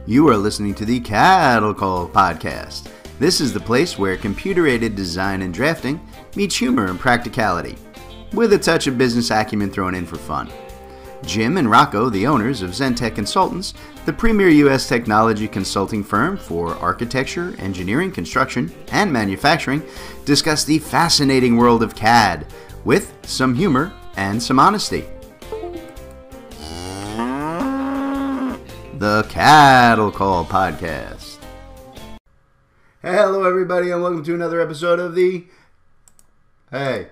You are listening to the CAD Call podcast. This is the place where computer-aided design and drafting meets humor and practicality, with a touch of business acumen thrown in for fun. Jim and Rocco, the owners of ZenTech Consultants, the premier U.S. technology consulting firm for architecture, engineering, construction, and manufacturing, discuss the fascinating world of CAD with some humor and some honesty. The CAD Call podcast. Hello, everybody, and welcome to another episode of the... Hey.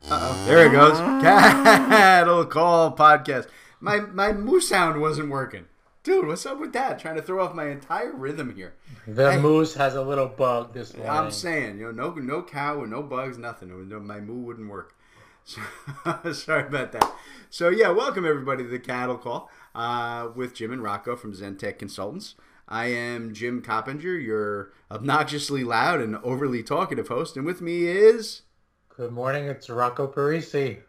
Uh-oh. There it goes. CAD Call podcast. My moose sound wasn't working. Dude, what's up with that? Trying to throw off my entire rhythm here. The moose has a little bug this morning. I'm saying, no cow and no bugs, nothing. My moo wouldn't work. So, sorry about that. So, yeah, welcome everybody to the CAD Call with Jim and Rocco from ZenTech Consultants. I am Jim Coppinger, your obnoxiously loud and overly talkative host, and with me is... Good morning, it's Rocco Parisi.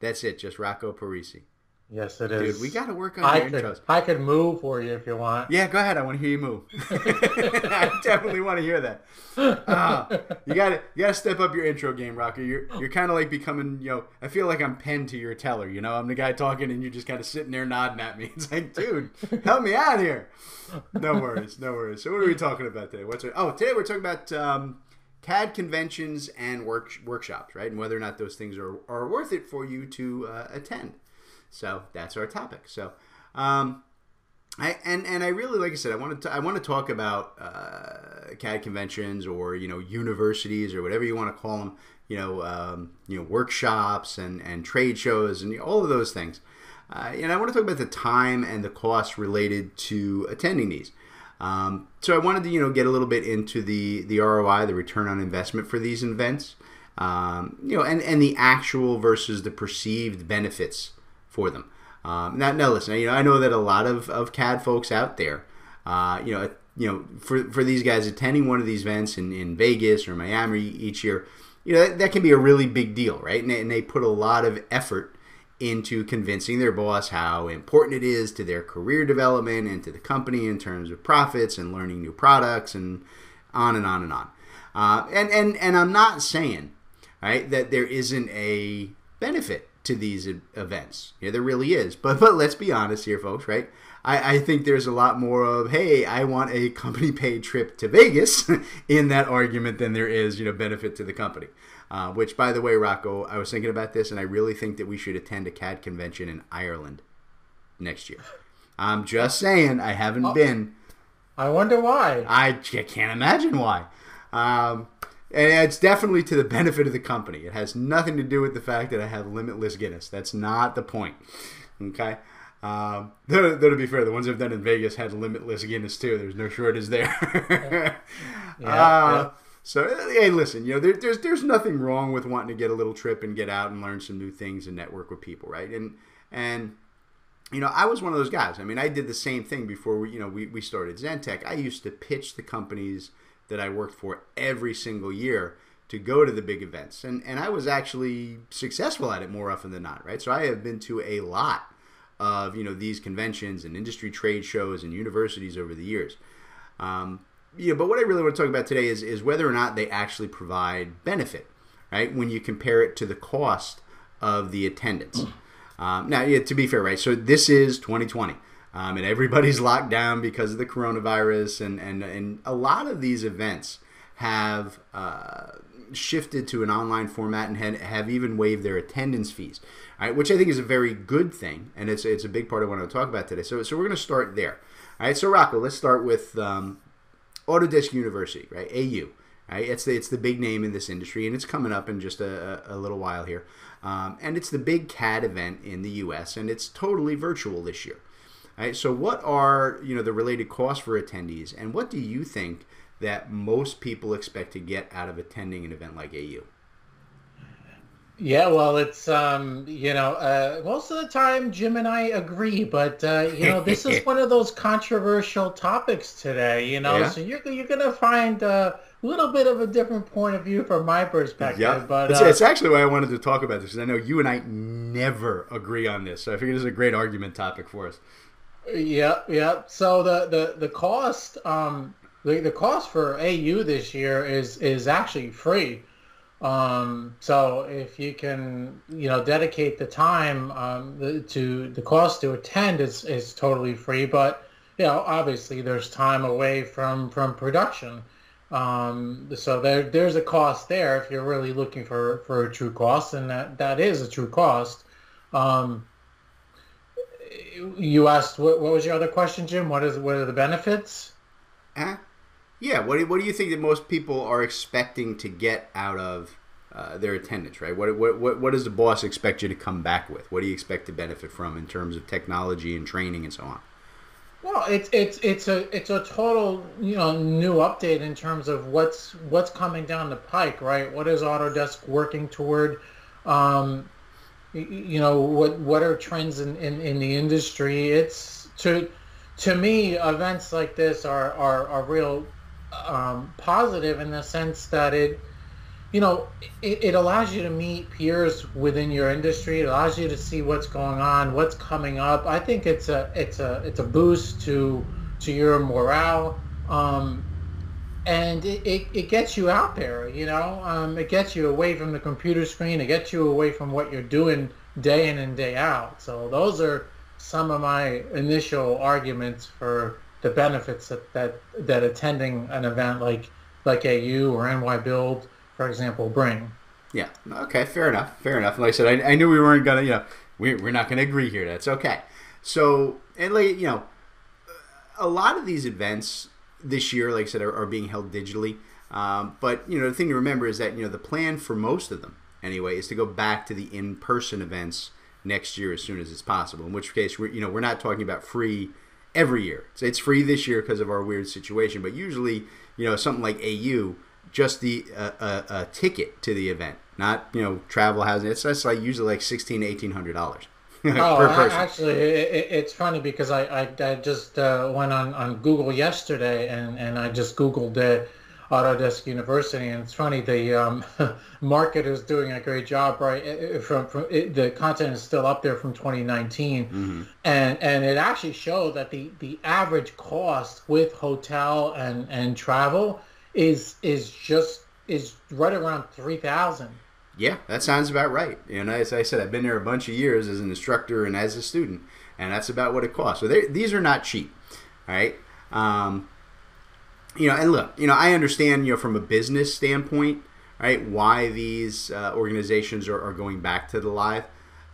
That's it, just Rocco Parisi. Yes, it is. Dude, we got to work on our intros. I could move for you if you want. Yeah, go ahead. I want to hear you move. I definitely want to hear that. You gotta step up your intro game, Rocco. You're kind of like becoming, I feel like I'm pen to your teller. I'm the guy talking, and you're just kind of sitting there nodding at me. It's like, dude, help me out here. No worries. So what are we talking about today? Today we're talking about CAD conventions and workshops, right? And whether or not those things are worth it for you to attend. So that's our topic. So, I really, like I said, I want to talk about CAD conventions or universities or whatever you want to call them. Workshops and trade shows and all of those things. And I want to talk about the time and the costs related to attending these. So I wanted to get a little bit into the ROI, the return on investment for these events. And the actual versus the perceived benefits for them. Now listen, I know that a lot of CAD folks out there, for these guys attending one of these events in Vegas or Miami each year, that can be a really big deal, right? And they put a lot of effort into convincing their boss how important it is to their career development and to the company in terms of profits and learning new products and on and on and on. And I'm not saying, right, that there isn't a benefit to these events. Yeah, there really is. But let's be honest here, folks, right? I think there's a lot more of, hey, I want a company-paid trip to Vegas in that argument than there is, benefit to the company. Which, by the way, Rocco, I was thinking about this, and I really think that we should attend a CAD convention in Ireland next year. I'm just saying, I haven't been. I wonder why. I can't imagine why. And it's definitely to the benefit of the company. It has nothing to do with the fact that I have limitless Guinness. That's not the point. Okay? Though to be fair, the ones I've done in Vegas had limitless Guinness too. There's no shortage there. Yeah. So, hey, listen, there's nothing wrong with wanting to get a little trip and get out and learn some new things and network with people, right? And I was one of those guys. I mean, I did the same thing before we started ZenTech. I used to pitch the companies that I worked for every single year to go to the big events. And I was actually successful at it more often than not, right? So I have been to a lot of, these conventions and industry trade shows and universities over the years. But what I really want to talk about today is whether or not they actually provide benefit, right? When you compare it to the cost of the attendance. To be fair, right? So this is 2020. And everybody's locked down because of the coronavirus, and a lot of these events have shifted to an online format and have even waived their attendance fees, all right, which I think is a very good thing, and it's a big part of what I want to talk about today. So we're going to start there. All right, so Rocco, let's start with Autodesk University, right? AU. Right? It's the big name in this industry, and it's coming up in just a little while here. And it's the big CAD event in the U.S., and it's totally virtual this year. All right, so what are the related costs for attendees, and what do you think that most people expect to get out of attending an event like AU? Yeah, well, it's most of the time Jim and I agree, but this is one of those controversial topics today. Yeah. So you're gonna find a little bit of a different point of view from my perspective. Yeah, but it's actually why I wanted to talk about this, because I know you and I never agree on this, so I figured this is a great argument topic for us. Yeah, yeah. So the cost the cost for AU this year is actually free. So if you can, dedicate the time, to the cost to attend is totally free, but obviously there's time away from production. So there's a cost there if you're really looking for a true cost, and that is a true cost. Um, you asked what was your other question, Jim? What are the benefits? Huh? Yeah. What do you think that most people are expecting to get out of their attendance? Right. What does the boss expect you to come back with? What do you expect to benefit from in terms of technology and training and so on? Well, it's a total new update in terms of what's coming down the pike, right? What is Autodesk working toward? Um, what are trends in the industry? It's to me, events like this are real positive in the sense that it allows you to meet peers within your industry. It allows you to see what's going on, what's coming up. I think it's a boost to your morale. And it gets you out there, it gets you away from the computer screen. It gets you away from what you're doing day in and day out. So those are some of my initial arguments for the benefits that attending an event like AU or NY Build, for example, bring. Yeah. Okay. Fair enough. Fair enough. Like I said, I knew we weren't gonna. We're not gonna agree here. That's okay. So and a lot of these events this year, like I said, are being held digitally. But the thing to remember is that the plan for most of them, anyway, is to go back to the in-person events next year as soon as it's possible. In which case, we're not talking about free every year. So it's free this year because of our weird situation. But usually, something like AU, just the a ticket to the event, not travel housing. That's like usually like $1,600 to $1,800 Oh, per person. actually, it's funny because I just went on Google yesterday and I just Googled Autodesk University, and it's funny the market is doing a great job, right? The content is still up there from 2019, Mm-hmm. and it actually showed that the average cost with hotel and travel is right around 3,000. Yeah, that sounds about right. As I said, I've been there a bunch of years as an instructor and as a student, and that's about what it costs. So these are not cheap, all right? Um, and look, I understand, from a business standpoint, right, why these organizations are going back to the live.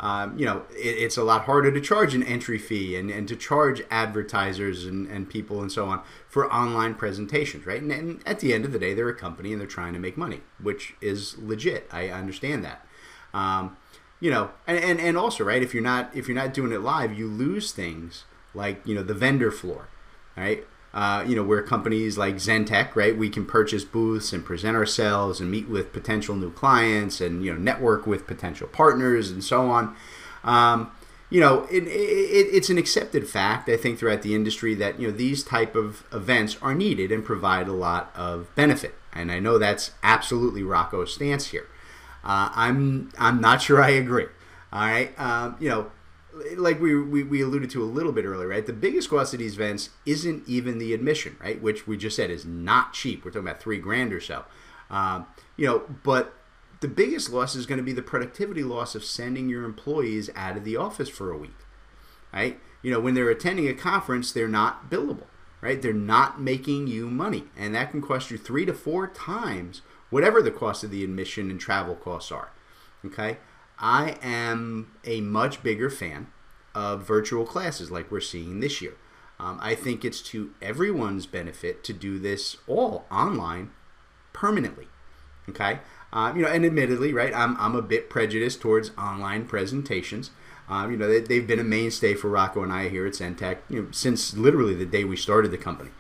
It's a lot harder to charge an entry fee and to charge advertisers and people and so on for online presentations, right? And at the end of the day, they're a company and they're trying to make money, which is legit. I understand that. And also, right, if you're not doing it live, you lose things like the vendor floor, right? Where companies like Zentech, right, we can purchase booths and present ourselves and meet with potential new clients and network with potential partners and so on. It's an accepted fact, I think, throughout the industry that these type of events are needed and provide a lot of benefit. And I know that's absolutely Rocco's stance here. I'm not sure I agree. All right, like we alluded to a little bit earlier, right? The biggest cost of these events isn't even the admission, right? Which we just said is not cheap. We're talking about $3,000 or so. But the biggest loss is going to be the productivity loss of sending your employees out of the office for a week, right? When they're attending a conference, they're not billable, right? They're not making you money, and that can cost you 3 to 4 times whatever the cost of the admission and travel costs are. Okay. I am a much bigger fan of virtual classes like we're seeing this year. I think it's to everyone's benefit to do this all online permanently. Okay, and admittedly, right, I'm a bit prejudiced towards online presentations. They've been a mainstay for Rocco and I here at Centec, since literally the day we started the company.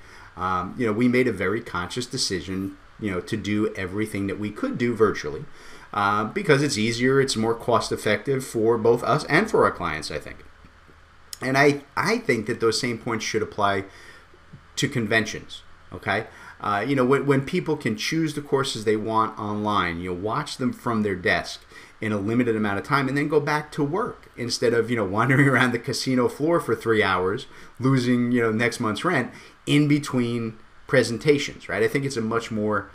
We made a very conscious decision, to do everything that we could do virtually. Because it's easier, it's more cost effective for both us and for our clients, I think. And I think that those same points should apply to conventions, okay? when people can choose the courses they want online, watch them from their desk in a limited amount of time and then go back to work instead of, wandering around the casino floor for 3 hours, losing, next month's rent in between presentations, right? I think it's a much more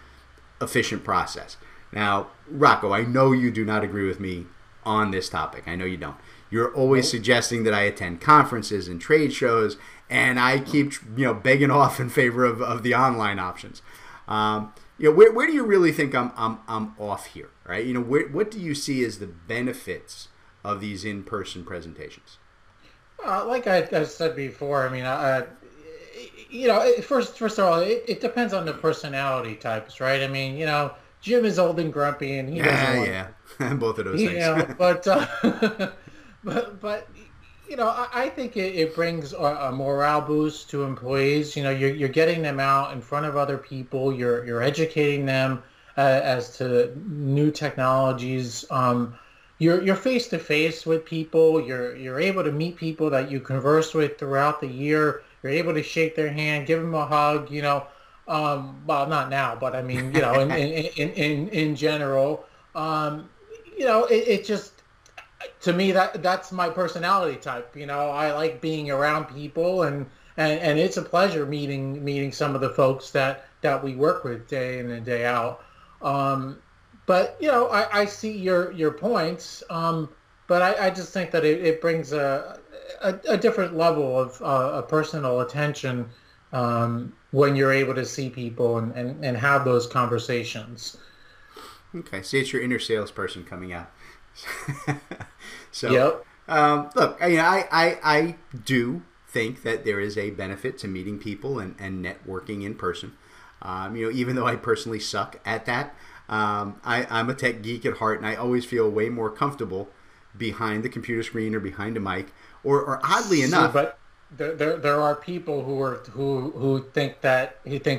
efficient process. Now, Rocco, I know you do not agree with me on this topic. I know you don't. You're always suggesting that I attend conferences and trade shows, and I keep, begging off in favor of the online options. Where do you really think I'm off here, right? What do you see as the benefits of these in-person presentations? Like I said before, I mean, first of all, it depends on the personality types, right? I mean, Jim is old and grumpy, and he doesn't want both of those things. But I think it brings a morale boost to employees. You're getting them out in front of other people. You're educating them as to new technologies. You're face to face with people. You're able to meet people that you converse with throughout the year. You're able to shake their hand, give them a hug. Well, not now, but I mean, in general, it just, to me, that's my personality type. I like being around people, and it's a pleasure meeting some of the folks that we work with day in and day out. But I see your points. But I just think that it brings a different level of personal attention when you're able to see people and have those conversations. Okay, see, it's your inner salesperson coming out. So, yep. Look, I do think that there is a benefit to meeting people and networking in person. Even though I personally suck at that, I'm a tech geek at heart, and I always feel way more comfortable behind the computer screen or behind a mic, or oddly enough. But there are people who think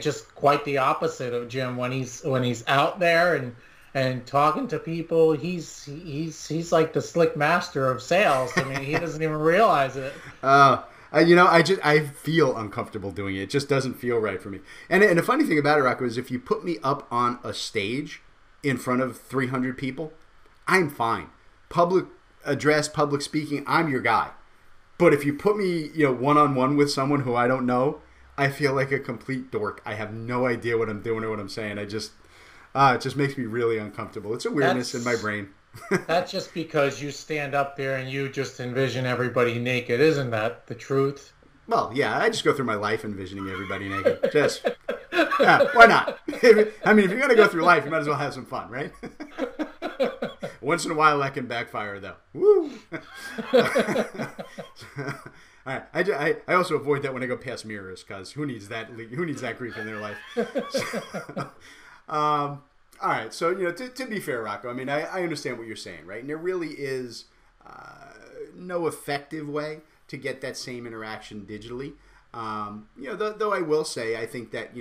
just quite the opposite of Jim when he's out there and talking to people. He's like the slick master of sales. I mean, he doesn't even realize it. I feel uncomfortable doing it. It just doesn't feel right for me. And the funny thing about it, Rocco, is if you put me up on a stage in front of 300 people, I'm fine. Public address, public speaking, I'm your guy. But if you put me, one-on-one with someone who I don't know, I feel like a complete dork. I have no idea what I'm doing or what I'm saying. It just makes me really uncomfortable. It's a weirdness in my brain. That's just because you stand up there and you just envision everybody naked. Isn't that the truth? Well, yeah, I just go through my life envisioning everybody naked. Just, why not? I mean, if you're going to go through life, you might as well have some fun, right? Once in a while, that can backfire, though. Woo! All right. I also avoid that when I go past mirrors, because who needs that grief in their life? All right. So, to be fair, Rocco, I mean, I understand what you're saying, right? And there really is no effective way to get that same interaction digitally. Though I will say, I think that,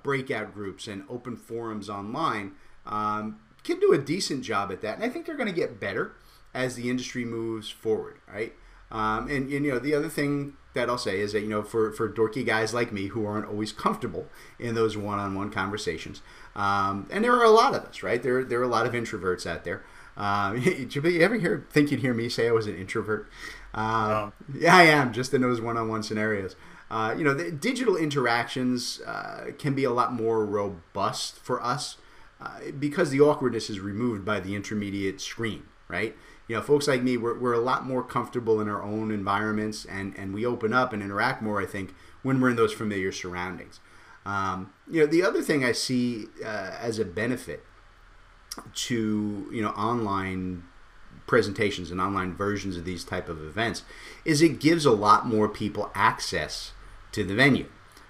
breakout groups and open forums online can do a decent job at that. And I think they're going to get better as the industry moves forward, right? And the other thing that I'll say is that, for dorky guys like me who aren't always comfortable in those one-on-one conversations, and there are a lot of us, right? There are a lot of introverts out there. You ever think you'd hear me say I was an introvert? No. Yeah, I am, just in those one-on-one scenarios. The digital interactions can be a lot more robust for us because the awkwardness is removed by the intermediate screen, right? Folks like me, we're a lot more comfortable in our own environments, and we open up and interact more, I think, when we're in those familiar surroundings. The other thing I see as a benefit to, online presentations and online versions of these type of events is it gives a lot more people access to the venue.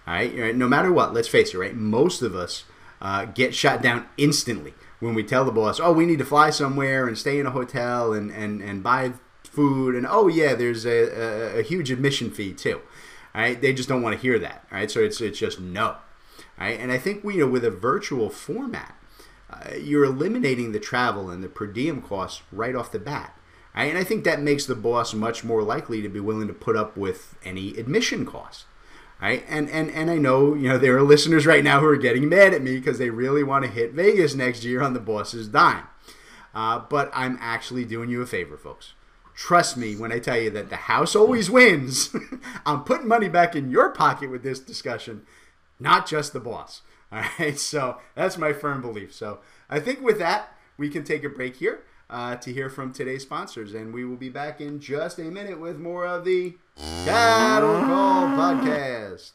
All right? No matter what, let's face it, right? Most of us get shot down instantly when we tell the boss, we need to fly somewhere and stay in a hotel and buy food, and there's a huge admission fee too. All right? They just don't want to hear that. All right? So it's just no. All right? And I think with a virtual format, you're eliminating the travel and the per diem costs right off the bat. Right? And I think that makes the boss much more likely to be willing to put up with any admission costs. right? And I know, there are listeners right now who are getting mad at me because they really want to hit Vegas next year on the boss's dime. But I'm actually doing you a favor, folks. Trust me when I tell you that the house always wins. I'm putting money back in your pocket with this discussion, not just the boss. All right, so that's my firm belief. So I think with that, we can take a break here to hear from today's sponsors, and we will be back in just a minute with more of the Cattle Call Podcast.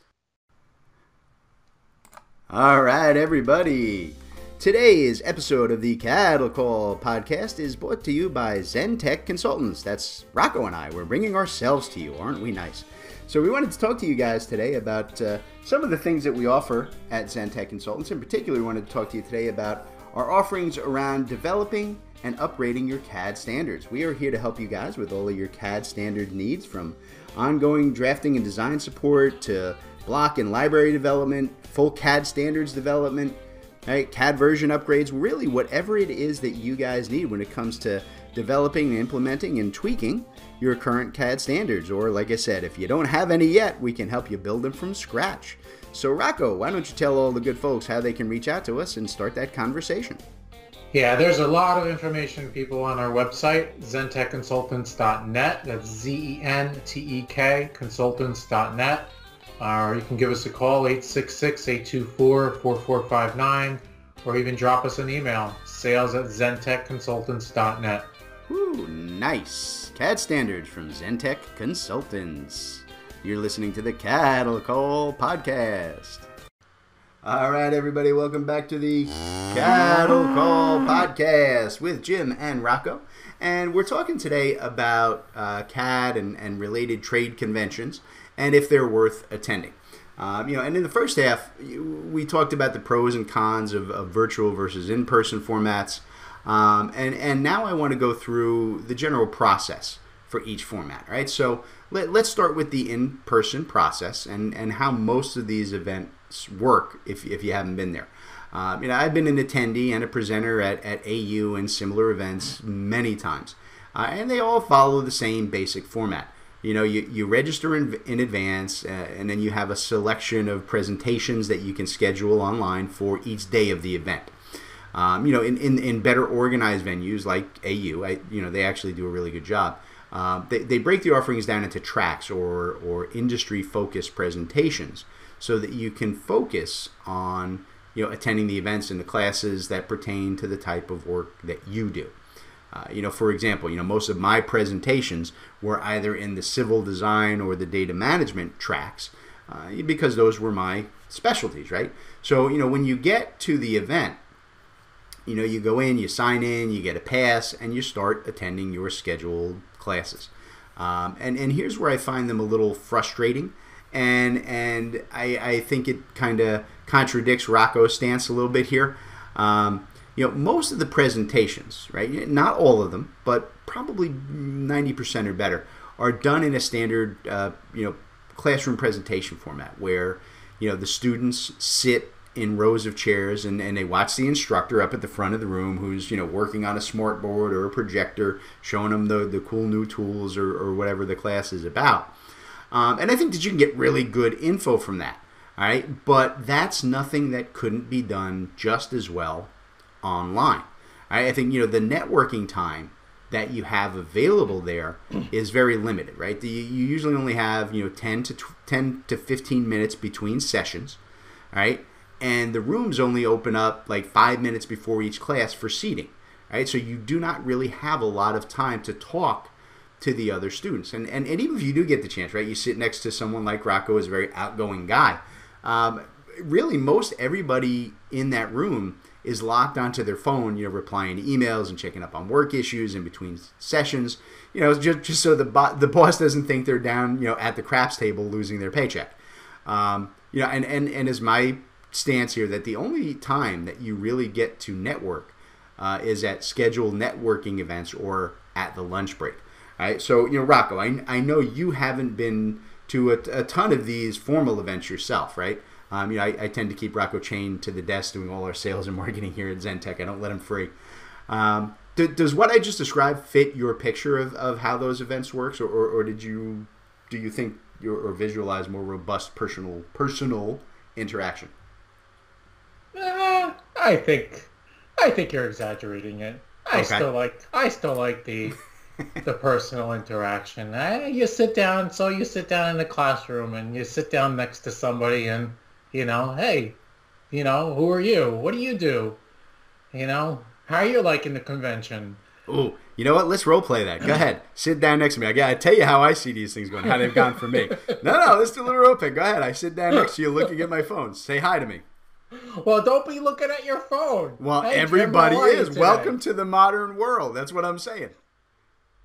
All right, everybody. Today's episode of the Cattle Call Podcast is brought to you by Zentech Consultants. That's Rocco and I. We're bringing ourselves to you. Aren't we nice? So we wanted to talk to you guys today about some of the things that we offer at Zentech Consultants. In particular, we wanted to talk to you today about our offerings around developing and upgrading your CAD standards. We are here to help you guys with all of your CAD standard needs, from ongoing drafting and design support to block and library development, full CAD standards development, right, CAD version upgrades, really whatever it is that you guys need when it comes to developing, implementing, and tweaking your current CAD standards. Or like I said, if you don't have any yet, we can help you build them from scratch. So Rocco, why don't you tell all the good folks how they can reach out to us and start that conversation? Yeah, there's a lot of information, people, on our website, zentechconsultants.net. That's Z-E-N-T-E-K, consultants.net. Or you can give us a call, 866-824-4459, or even drop us an email, sales@zentechconsultants.net. Ooh, nice. CAD standards from Zentech Consultants. You're listening to the Cattle Call Podcast. All right, everybody, welcome back to the Cattle Call Podcast with Jim and Rocco. And we're talking today about CAD and related trade conventions and if they're worth attending. And in the first half, we talked about the pros and cons of virtual versus in-person formats. And now I want to go through the general process for each format, right? So let's start with the in-person process and how most of these events work if you haven't been there. I've been an attendee and a presenter at AU and similar events many times, and they all follow the same basic format. You register in advance, and then you have a selection of presentations that you can schedule online for each day of the event. In better organized venues like AU, they actually do a really good job. They break the offerings down into tracks or industry-focused presentations so that you can focus on attending the events and the classes that pertain to the type of work that you do. For example, most of my presentations were either in the civil design or the data management tracks because those were my specialties, right? So, when you get to the event, you go in, you sign in, you get a pass, and you start attending your scheduled classes. And here's where I find them a little frustrating, and I think it kind of contradicts Rocco's stance a little bit here. Most of the presentations, right, not all of them, but probably 90% or better, are done in a standard, classroom presentation format where, the students sit in rows of chairs and they watch the instructor up at the front of the room who's, working on a smart board or a projector, showing them the cool new tools or whatever the class is about. And I think that you can get really good info from that, all right? But that's nothing that couldn't be done just as well online. I think the networking time that you have available there is very limited, right? You usually only have 10 to 15 minutes between sessions, right? And the rooms only open up like 5 minutes before each class for seating, right? So you do not really have a lot of time to talk to the other students. And even if you do get the chance, right, you sit next to someone like Rocco, is a very outgoing guy. Really, most everybody in that room is locked onto their phone, replying to emails and checking up on work issues in between sessions, just so the boss doesn't think they're down, at the craps table losing their paycheck. And as my stance here, that the only time that you really get to network is at scheduled networking events or at the lunch break. All right, so Rocco, I know you haven't been to a ton of these formal events yourself, right? I tend to keep Rocco chained to the desk doing all our sales and marketing here at Zentech. I don't let him free. Does what I just described fit your picture of how those events works, or do you think or visualize more robust personal interaction? I think you're exaggerating it. Okay. I still like the personal interaction. You sit down in the classroom and you sit down next to somebody and hey, who are you? What do you do? How are you liking the convention? Ooh, you know what? Let's role play that. Go ahead. Sit down next to me. I gotta tell you how I see these things going, how they've gone for me. No, let's do a little role play. Go ahead. I sit down next to you looking at my phone. Say hi to me. Well, don't be looking at your phone. Well, Hey, Jim, everybody how are you is. today? Welcome to the modern world. That's what I'm saying.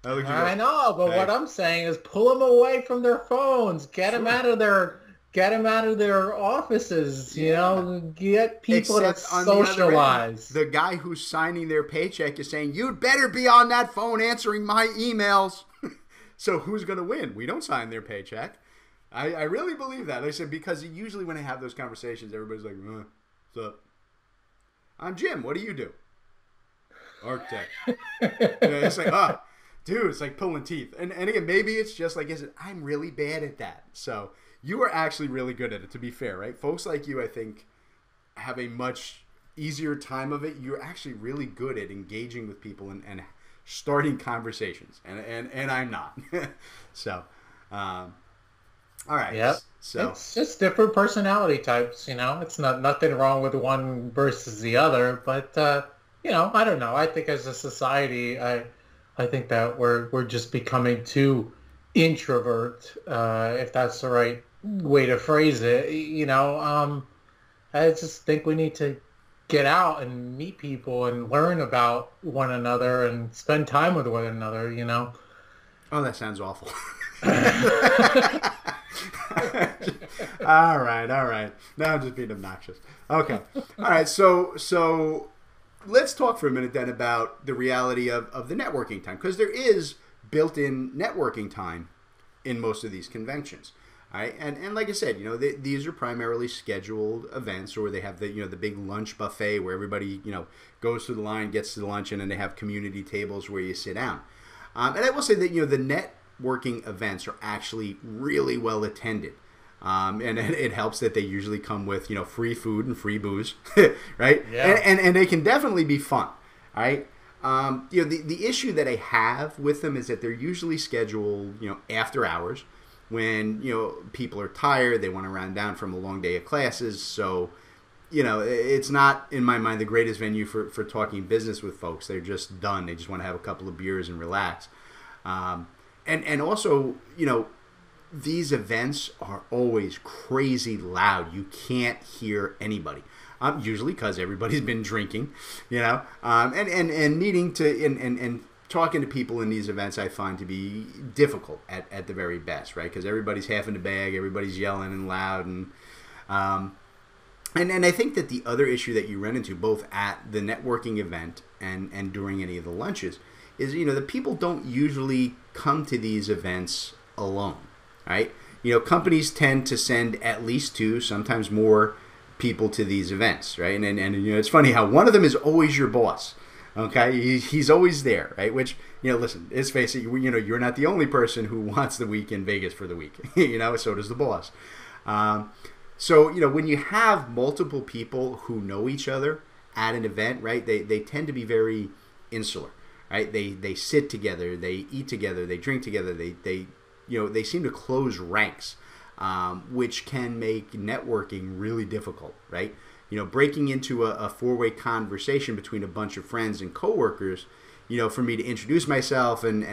I know, but Hey. what I'm saying is pull them away from their phones. Get them out of their offices. Get people to Except on the other end, socialize. the guy who's signing their paycheck is saying, "You'd better be on that phone answering my emails." So who's going to win? We don't sign their paycheck. I really believe that. Like I said, because usually when I have those conversations, everybody's like, "What's up? I'm Jim. What do you do?" Architect. It's like, dude, it's like pulling teeth. And again, maybe it's just like, I'm really bad at that. So you are actually really good at it, to be fair, right? Folks like you, I think, have a much easier time of it. You're actually really good at engaging with people and starting conversations. And I'm not. So, all right. Yep. So It's just different personality types. It's nothing wrong with one versus the other, but I don't know. I think as a society, I think that we're just becoming too introvert, if that's the right way to phrase it. I just think we need to get out and meet people and learn about one another and spend time with one another. oh, that sounds awful. All right. Now I'm just being obnoxious. Okay. All right. So let's talk for a minute then about the reality of the networking time, because there is built-in networking time in most of these conventions. All right. And like I said, these are primarily scheduled events, or they have the big lunch buffet where everybody, goes through the line, gets to the lunch, and then they have community tables where you sit down. And I will say that, the networking events are actually really well attended. And it helps that they usually come with, free food and free booze, right? Yeah. And they can definitely be fun, right? The issue that I have with them is that they're usually scheduled, after hours when, people are tired, they want to round down from a long day of classes. So, it's not, in my mind, the greatest venue for talking business with folks. They're just done. They just want to have a couple of beers and relax. And also, these events are always crazy loud. You can't hear anybody. Usually because everybody's been drinking, and needing to and talking to people in these events I find to be difficult at the very best, right? Because everybody's half in the bag, everybody's yelling and loud, and I think that the other issue that you run into both at the networking event and during any of the lunches is the people don't usually come to these events alone. Right? Companies tend to send at least 2, sometimes more people to these events, right? And it's funny how one of them is always your boss. Okay, he's always there, right? Which listen, let's face it, you're not the only person who wants the week in Vegas for the week. So does the boss. So when you have multiple people who know each other at an event, right? They tend to be very insular, right? They sit together, they eat together, they drink together, they seem to close ranks, which can make networking really difficult, right? Breaking into a four-way conversation between a bunch of friends and coworkers, for me to introduce myself and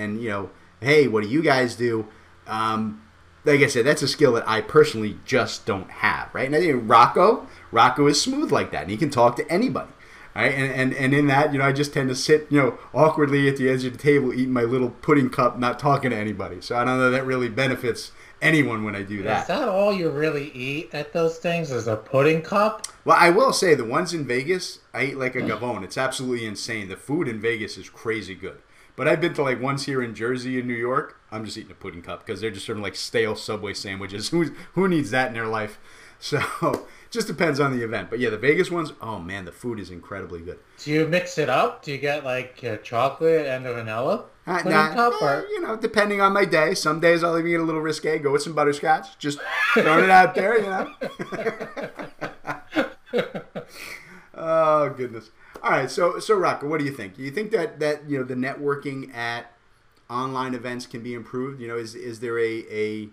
hey, what do you guys do? Like I said, that's a skill that I personally just don't have, right? And I think Rocco is smooth like that, and he can talk to anybody. Right? And in that, I just tend to sit, awkwardly at the edge of the table, eating my little pudding cup, not talking to anybody. So I don't know that really benefits anyone when I do that. Is that all you really eat at those things? Is a pudding cup? Well, I will say the ones in Vegas, I eat like a gavone. It's absolutely insane. The food in Vegas is crazy good. But I've been to like ones here in Jersey and New York. I'm just eating a pudding cup because they're just sort of like stale Subway sandwiches. Who needs that in their life? So just depends on the event. But yeah, the Vegas ones, oh man, the food is incredibly good. Do you mix it up? Do you get like chocolate and a vanilla put on Nah, top, or depending on my day. Some days I'll even get a little risque, go with some butterscotch. Just throwing it out there. Oh goodness. All right, so Rocco, what do you think? Do you think that the networking at online events can be improved? Is there a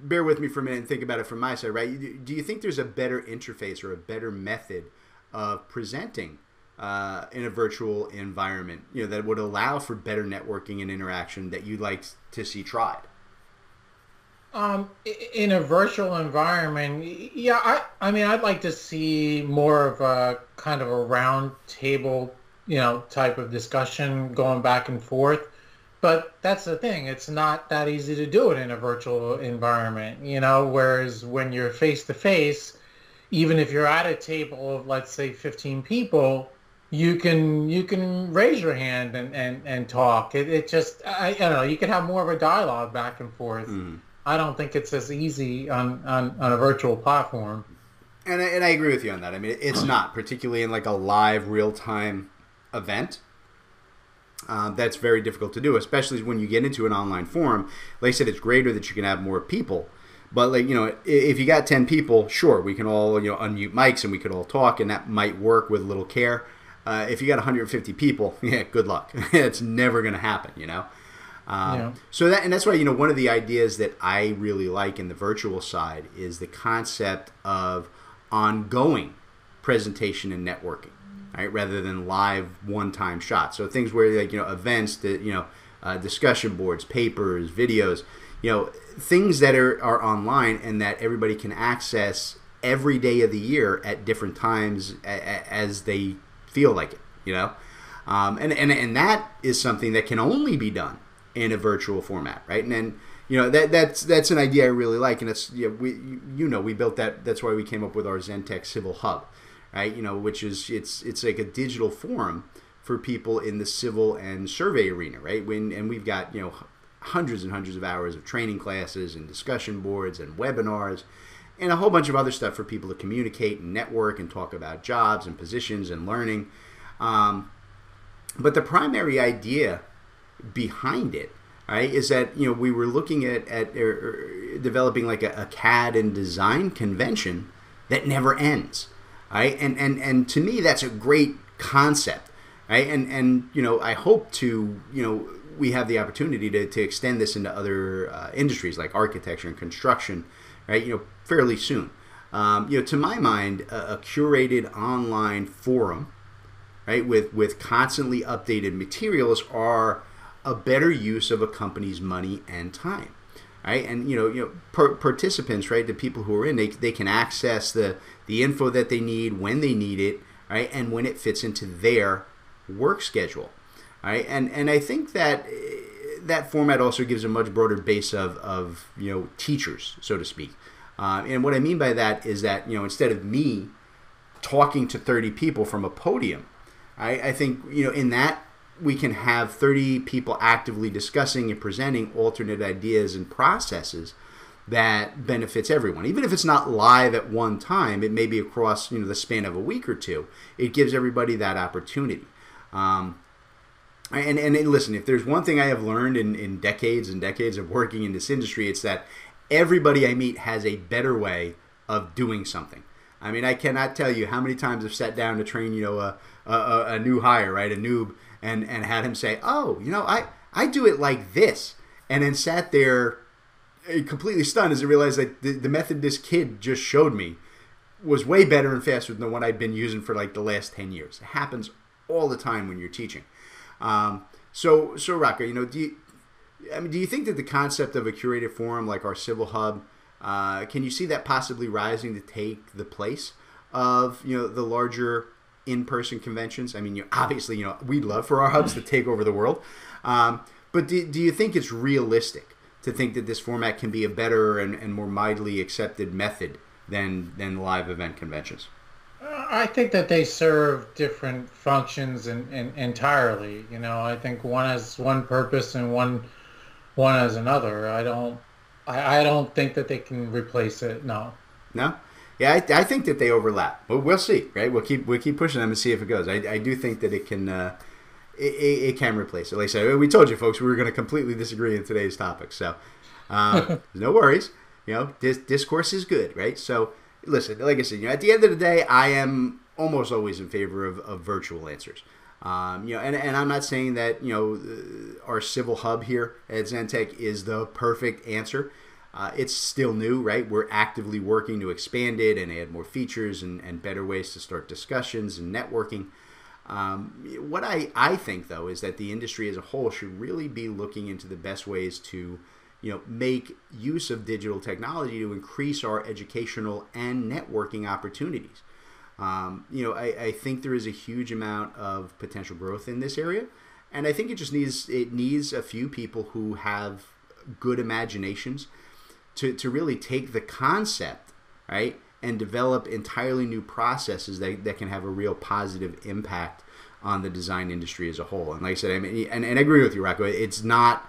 bear with me for a minute and think about it from my side, right? Do you think there's a better interface or a better method of presenting in a virtual environment, that would allow for better networking and interaction that you'd like to see tried? in a virtual environment, yeah, I mean, I'd like to see more of a kind of a round table, type of discussion going back and forth. But that's the thing. It's not that easy to do it in a virtual environment, whereas when you're face to face, even if you're at a table of, let's say, 15 people, you can raise your hand and talk. It just, I don't know, you can have more of a dialogue back and forth. Mm. I don't think it's as easy on a virtual platform. And I agree with you on that. I mean, it's not, particularly in like a live, real-time event. That's very difficult to do, especially when you get into an online forum. Like I said, it's greater that you can have more people. But, if you got 10 people, sure, we can all, unmute mics and we could all talk, and that might work with a little care. If you got 150 people, yeah, good luck. It's never going to happen, Yeah. So that's why, one of the ideas that I really like in the virtual side is the concept of ongoing presentation and networking, right? Rather than live one-time shots. So things where events that, discussion boards, papers, videos, things that are online and that everybody can access every day of the year at different times as they feel like it, and that is something that can only be done in a virtual format, right? And then that's an idea I really like, and it's we built that. That's why we came up with our Zentech Civil Hub, right? Which is it's like a digital forum for people in the civil and survey arena, right? And we've got hundreds and hundreds of hours of training classes and discussion boards and webinars and a whole bunch of other stuff for people to communicate and network and talk about jobs and positions and learning. But the primary idea behind it, right, is that we were looking at developing like a CAD and design convention that never ends, right? And to me, that's a great concept, right? And I hope to we have the opportunity to extend this into other industries like architecture and construction, right? Fairly soon. To my mind, a curated online forum, right, with constantly updated materials are a better use of a company's money and time, right? And participants, right, the people who are in, they can access the info that they need when they need it, right, and when it fits into their work schedule, right? And I think that format also gives a much broader base of teachers, so to speak. And what I mean by that is that instead of me talking to 30 people from a podium, I think in that we can have 30 people actively discussing and presenting alternate ideas and processes that benefits everyone. Even if it's not live at one time, it may be across the span of a week or two. It gives everybody that opportunity. And listen, if there's one thing I have learned in decades and decades of working in this industry, it's that everybody I meet has a better way of doing something. I mean, I cannot tell you how many times I've sat down to train, a new hire, right, a noob, and had him say, oh, I do it like this, and then sat there completely stunned as I realized that the method this kid just showed me was way better and faster than the one I'd been using for like the last 10 years. It happens all the time when you're teaching. So Rocco, do you think that the concept of a curated forum like our Civil Hub, can you see that possibly rising to take the place of the larger in-person conventions? I mean, obviously, we'd love for our hubs to take over the world, but do you think it's realistic to think that this format can be a better and more widely accepted method than live event conventions? I think that they serve different functions entirely. I think one has one purpose and one has another. I don't think that they can replace it. No. No? Yeah, I think that they overlap, but we'll see, right? We'll keep pushing them and see if it goes. I do think that it can it can replace it. Like I said, we told you folks we were going to completely disagree in today's topic, so no worries. Discourse is good, right? So listen, like I said, at the end of the day, I am almost always in favor of virtual answers. And I'm not saying that our civil hub here at Zentech is the perfect answer. It's still new, right? We're actively working to expand it and add more features and better ways to start discussions and networking. What I think, though, is that the industry as a whole should really be looking into the best ways to, make use of digital technology to increase our educational and networking opportunities. I think there is a huge amount of potential growth in this area, and I think it needs a few people who have good imaginations to really take the concept, right, and develop entirely new processes that can have a real positive impact on the design industry as a whole. And like I said, and I agree with you, Rocco. It's not,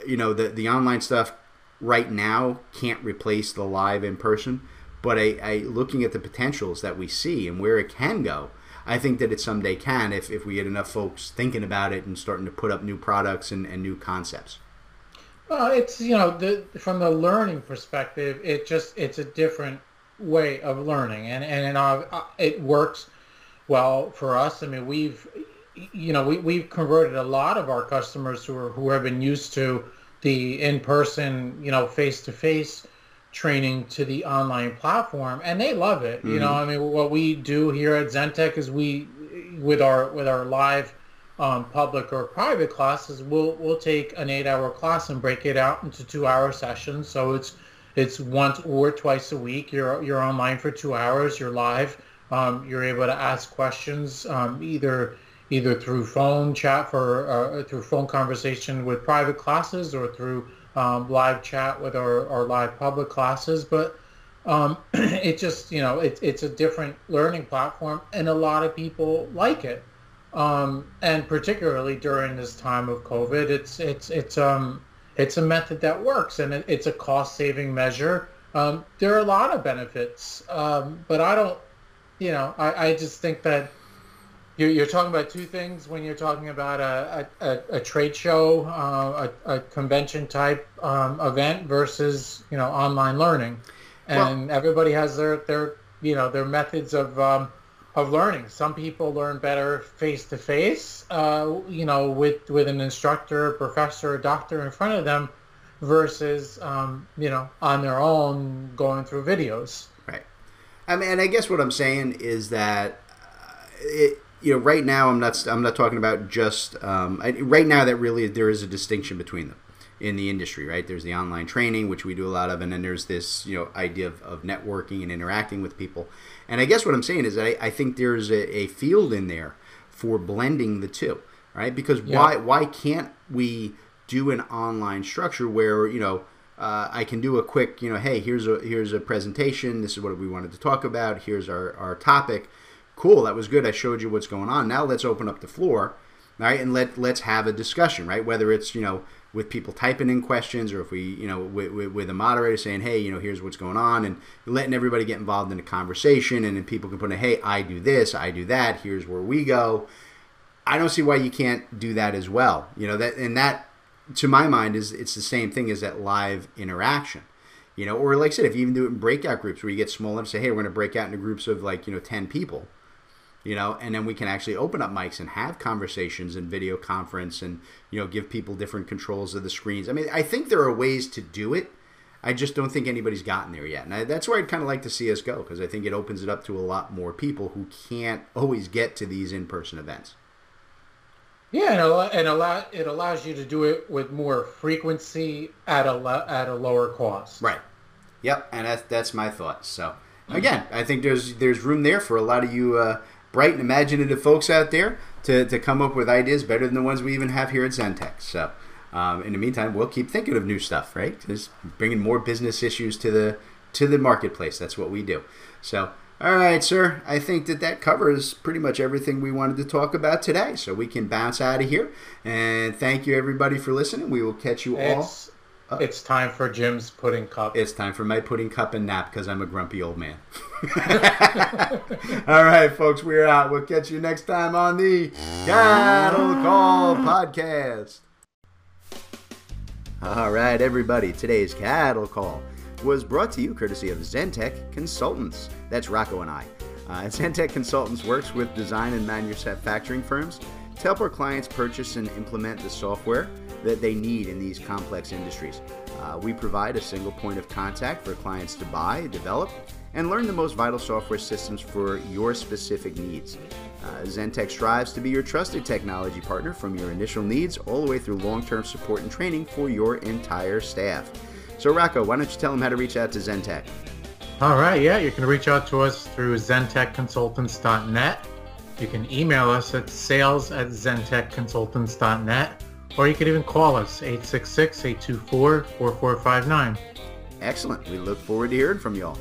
the online stuff right now can't replace the live in person. But looking at the potentials that we see and where it can go, I think that it someday can if we get enough folks thinking about it and starting to put up new products and new concepts. Well, it's from the learning perspective, it's a different way of learning, and it works well for us. I mean, we've converted a lot of our customers who have been used to the in-person, face-to-face training to the online platform, and they love it. Mm-hmm. I mean, what we do here at Zentech is with our live public or private classes, we'll take an 8-hour class and break it out into 2-hour sessions. So it's once or twice a week. You're online for 2 hours. You're live. You're able to ask questions either through phone chat through phone conversation with private classes or through live chat with our live public classes. But it just it's a different learning platform, and a lot of people like it. And particularly during this time of COVID, it's a method that works, and it's a cost-saving measure. There are a lot of benefits, but I don't, I just think that you're talking about two things when you're talking about a trade show, a convention type event versus online learning, and everybody has their methods of learning. Some people learn better face to face, with an instructor, professor, doctor in front of them, versus on their own going through videos. Right. I mean, and I guess what I'm saying is that right now I'm not talking about just right now that really there is a distinction between them in the industry, right? There's the online training, which we do a lot of, and then there's this idea of networking and interacting with people. And I guess what I'm saying is that I think there's a field in there for blending the two, right? Because why can't we do an online structure where I can do a quick hey, here's a presentation, this is what we wanted to talk about, here's our topic. Cool, that was good. I showed you what's going on. Now let's open up the floor, right? And let's have a discussion, right? Whether it's with people typing in questions, or if we with a moderator saying, hey, here's what's going on, and letting everybody get involved in the conversation, and then people can put in, hey, I do this, I do that. Here's where we go. I don't see why you can't do that as well. That to my mind it's the same thing as that live interaction. Or like I said, if you even do it in breakout groups where you get small enough, say, hey, we're going to break out into groups of 10 people. And then we can actually open up mics and have conversations and video conference and, give people different controls of the screens. I mean, I think there are ways to do it. I just don't think anybody's gotten there yet. And that's where I'd kind of like to see us go, because I think it opens it up to a lot more people who can't always get to these in-person events. Yeah, and it allows you to do it with more frequency at a lower cost. Right. Yep, and that's my thoughts. So, again, I think there's room there for a lot of you bright and imaginative folks out there to come up with ideas better than the ones we even have here at Zentech. So in the meantime, we'll keep thinking of new stuff, right? Just bringing more business issues to the marketplace. That's what we do. So, all right, sir, I think that covers pretty much everything we wanted to talk about today. So we can bounce out of here. And thank you, everybody, for listening. We will catch you all. It's time for Jim's pudding cup. It's time for my pudding cup and nap because I'm a grumpy old man. All right, folks, we're out. We'll catch you next time on the Cattle Call Podcast. All right, everybody. Today's Cattle Call was brought to you courtesy of Zentech Consultants. That's Rocco and I. Zentech Consultants works with design and manufacturing firms to help our clients purchase and implement the software that they need in these complex industries. We provide a single point of contact for clients to buy, develop, and learn the most vital software systems for your specific needs. Zentech strives to be your trusted technology partner from your initial needs all the way through long-term support and training for your entire staff. So Rocco, why don't you tell them how to reach out to Zentech? All right, yeah, you can reach out to us through zentechconsultants.net. You can email us at sales@zentechconsultants.net. Or you could even call us, 866-824-4459. Excellent. We look forward to hearing from y'all.